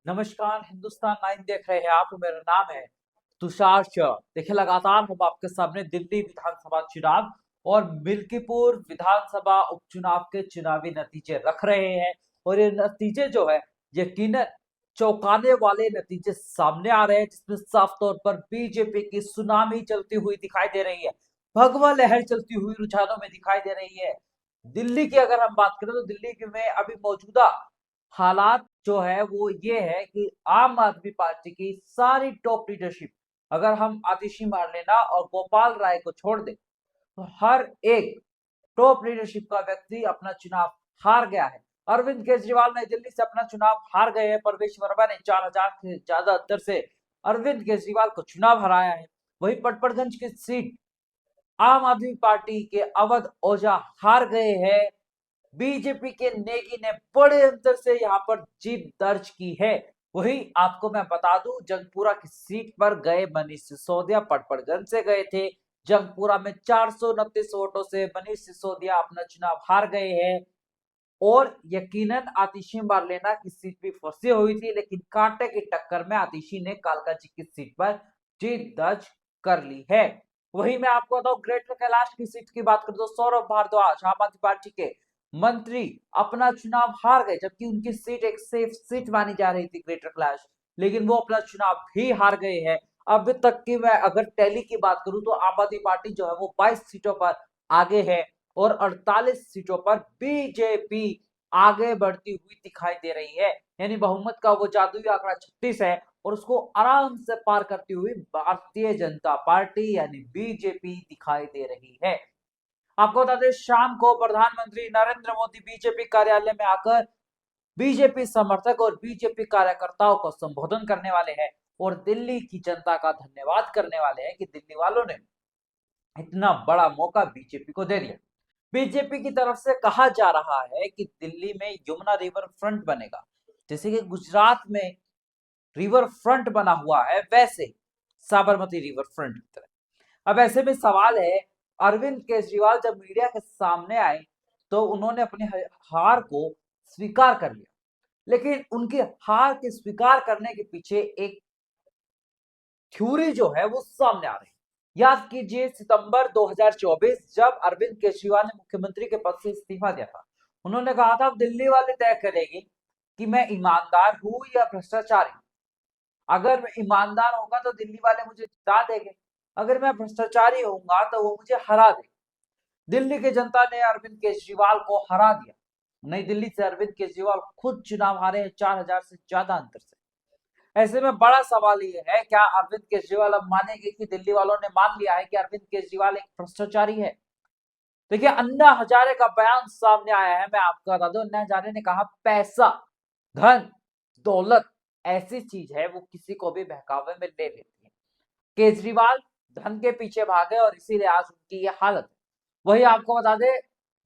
नमस्कार, हिंदुस्तान 9 देख रहे हैं आप। मेरा नाम है तुषार शाह। देखिए, लगातार हम आपके सामने दिल्ली विधानसभा चुनाव और मिल्कीपुर विधानसभा उपचुनाव के चुनावी नतीजे रख रहे हैं। और ये नतीजे जो है, यकीनन चौंकाने वाले नतीजे सामने आ रहे हैं, जिसमें साफ तौर पर बीजेपी की सुनामी चलती हुई दिखाई दे रही है। भगवा लहर चलती हुई रुझानों में दिखाई दे रही है। दिल्ली की अगर हम बात करें तो दिल्ली में अभी मौजूदा हालात जो है वो ये है कि आम आदमी पार्टी की सारी टॉप लीडरशिप, अगर हम आतिशी मार्लेना और गोपाल राय को छोड़ दें, तो हर एक टॉप लीडरशिप का व्यक्ति अपना चुनाव हार गया है। अरविंद केजरीवाल नई दिल्ली से अपना चुनाव हार गए हैं। परवेश वर्मा ने 4,000 से ज्यादा अंतर से अरविंद केजरीवाल को चुनाव हराया है। वहीं पटपरगंज की सीट आम आदमी पार्टी के अवध ओझा हार गए हैं। बीजेपी के नेगी ने बड़े अंतर से यहां पर जीत दर्ज की है। वही आपको मैं बता दूं, जंगपुरा की सीट पर गए मनीष सिसोदिया पटपड़गंज से गए थे। जंगपुरा में 429 वोटों से मनीष सिसोदिया अपना चुनाव हार गए हैं। और यकीनन आतिशी मार्लेना की सीट भी फंसी हुई थी, लेकिन कांटे की टक्कर में आतिशी ने कालकाजी की सीट पर जीत दर्ज कर ली है। वही मैं आपको बताऊं, ग्रेटर कैलाश की सीट की बात करें तो सौरभ भारद्वाज आम आदमी पार्टी के मंत्री अपना चुनाव हार गए, जबकि उनकी सीट एक सेफ सीट मानी जा रही थी ग्रेटर कैलाश, लेकिन वो अपना चुनाव भी हार गए हैं। अब तक की मैं अगर टैली की बात करूं तो आम आदमी पार्टी जो है वो 22 सीटों पर आगे है और 48 सीटों पर बीजेपी आगे बढ़ती हुई दिखाई दे रही है। यानी बहुमत का वो जादुई आंकड़ा 36 है और उसको आराम से पार करती हुई भारतीय जनता पार्टी यानी बीजेपी दिखाई दे रही है। आपको बता दें, शाम को प्रधानमंत्री नरेंद्र मोदी बीजेपी कार्यालय में आकर बीजेपी समर्थक और बीजेपी कार्यकर्ताओं को संबोधन करने वाले हैं और दिल्ली की जनता का धन्यवाद करने वाले हैं कि दिल्ली वालों ने इतना बड़ा मौका बीजेपी को दे दिया। बीजेपी की तरफ से कहा जा रहा है कि दिल्ली में यमुना रिवर फ्रंट बनेगा, जैसे कि गुजरात में रिवर फ्रंट बना हुआ है, वैसे साबरमती रिवर फ्रंट की तरह। अब ऐसे में सवाल है, अरविंद केजरीवाल जब मीडिया के सामने आए तो उन्होंने अपनी हार को स्वीकार कर लिया, लेकिन उनकी हार के स्वीकार करने के पीछे एक थ्योरी जो है वो सामने आ रही है। याद कीजिए, सितंबर 2024 जब अरविंद केजरीवाल ने मुख्यमंत्री के पद से इस्तीफा दिया था, उन्होंने कहा था अब दिल्ली वाले तय करेंगे कि मैं ईमानदार हूं या भ्रष्टाचारी। अगर मैं ईमानदार होगा तो दिल्ली वाले मुझे जिता देंगे, अगर मैं भ्रष्टाचारी होऊंगा तो वो मुझे हरा देंगे। दिल्ली की जनता ने अरविंद केजरीवाल को हरा दिया। नई दिल्ली से अरविंद केजरीवाल खुद चुनाव हारे हैं 4,000 से ज्यादा अंतर से। ऐसे में बड़ा सवाल ये है, क्या अरविंद केजरीवाल अब मानेंगे कि दिल्ली वालों ने मान लिया है कि अरविंद केजरीवाल एक भ्रष्टाचारी है। देखिए, अन्ना हजारे का बयान सामने आया है, मैं आपको बता दूं। अन्ना हजारे ने कहा पैसा, धन, दौलत ऐसी चीज है वो किसी को भी बहकावे में ले लेती है। केजरीवाल धन के पीछे भागे और इसीलिए आज उनकी ये हालत है। वही आपको बता दे,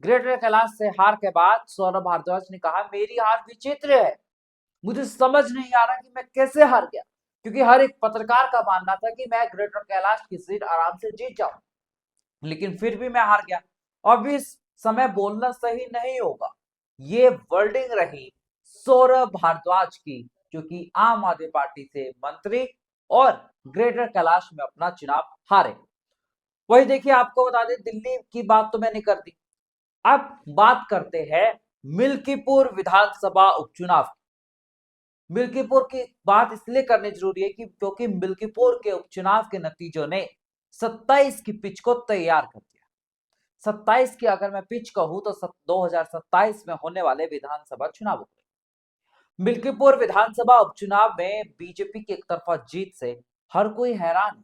ग्रेटर कैलाश से हार के बाद सौरभ भारद्वाज ने कहा मेरी हार विचित्र है, मुझे समझ नहीं आ रहा कि मैं कैसे हार गया, क्योंकि हर एक पत्रकार का मानना था कि मैं ग्रेटर कैलाश की सीट आराम से जीत जाऊं, लेकिन फिर भी मैं हार गया। अब इस समय बोलना सही नहीं होगा। ये वर्डिंग रही सौरभ भारद्वाज की, जो कि आम आदमी पार्टी से मंत्री और ग्रेटर कैलाश में अपना चुनाव हारे। वही देखिए, आपको बता दें, दिल्ली की बात तो मैंने कर दी। अब बात करते हैं मिल्कीपुर विधानसभा उपचुनाव। मिल्कीपुर की बात इसलिए करनी जरूरी है कि क्योंकि मिल्कीपुर के उपचुनाव के नतीजों ने 27 की पिच को तैयार कर दिया। 27 की अगर मैं पिच कहूं तो 2027 में होने वाले विधानसभा चुनाव। मिल्कीपुर विधानसभा उपचुनाव में बीजेपी की एक तरफा जीत से हर कोई हैरान है।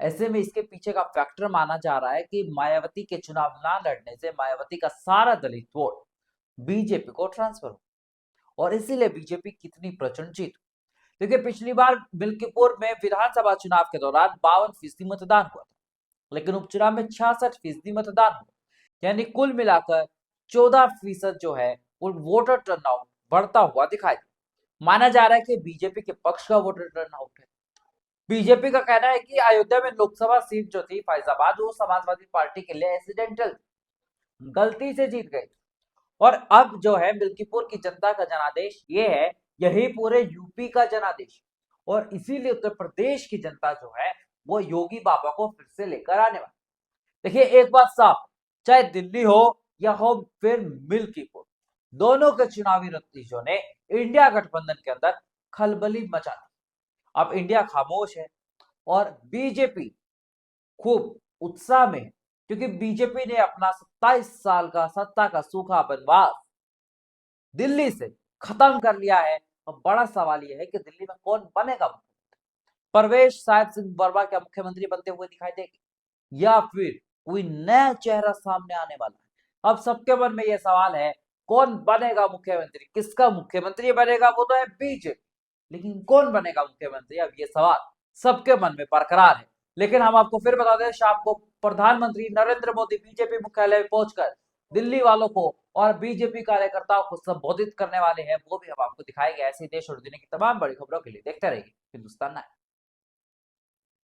ऐसे में इसके पीछे का फैक्टर माना जा रहा है कि मायावती के चुनाव ना लड़ने से मायावती का सारा दलित वोट बीजेपी को ट्रांसफर हो और इसीलिए बीजेपी कितनी प्रचंड जीत। देखिए, पिछली बार मिल्कीपुर में विधानसभा चुनाव के दौरान 52% मतदान हुआ था, लेकिन उपचुनाव में 66% मतदान हुआ। यानी कुल मिलाकर 14% जो है वो वोटर टर्नआउट बढ़ता हुआ दिखाई दिया। माना जा रहा है कि बीजेपी के पक्ष का वोटर टर्नआउट है। बीजेपी का कहना है कि अयोध्या में लोकसभा सीट जो थी फैजाबाद, वो समाजवादी पार्टी के लिए एक्सीडेंटल गलती से जीत गई। और अब जो है मिल्कीपुर की जनता का जनादेश ये है, यही पूरे यूपी यूपी का जनादेश, और इसीलिए उत्तर प्रदेश की जनता जो है वो योगी बाबा को फिर से लेकर आने वाली। देखिए एक बात साफ, चाहे दिल्ली हो या हो फिर मिल्कीपुर, दोनों के चुनावी नतीजों ने इंडिया गठबंधन के अंदर खलबली मचा दी। अब इंडिया खामोश है और बीजेपी खूब उत्साह में है, क्योंकि बीजेपी ने अपना 27 साल का सत्ता का सूखा बनवास दिल्ली से खत्म कर लिया है। और बड़ा सवाल यह है कि दिल्ली में कौन बनेगा मुख्यमंत्री। परवेश साहिब सिंह वर्मा क्या मुख्यमंत्री बनते हुए दिखाई देंगे या फिर कोई नया चेहरा सामने आने वाला है। अब सबके मन में यह सवाल है कौन बनेगा मुख्यमंत्री, किसका मुख्यमंत्री बनेगा वो तो है बीजेपी, लेकिन कौन बनेगा मुख्यमंत्री अब ये सवाल सबके मन में बरकरार है। लेकिन हम आपको फिर बता दें, शाम को प्रधानमंत्री नरेंद्र मोदी बीजेपी मुख्यालय में पहुंचकर दिल्ली वालों को और बीजेपी कार्यकर्ताओं को संबोधित करने वाले हैं, वो भी हम आपको दिखाएंगे। ऐसे ही देश और दुनिया की तमाम बड़ी खबरों के लिए देखते रहिए हिंदुस्तान लाइव।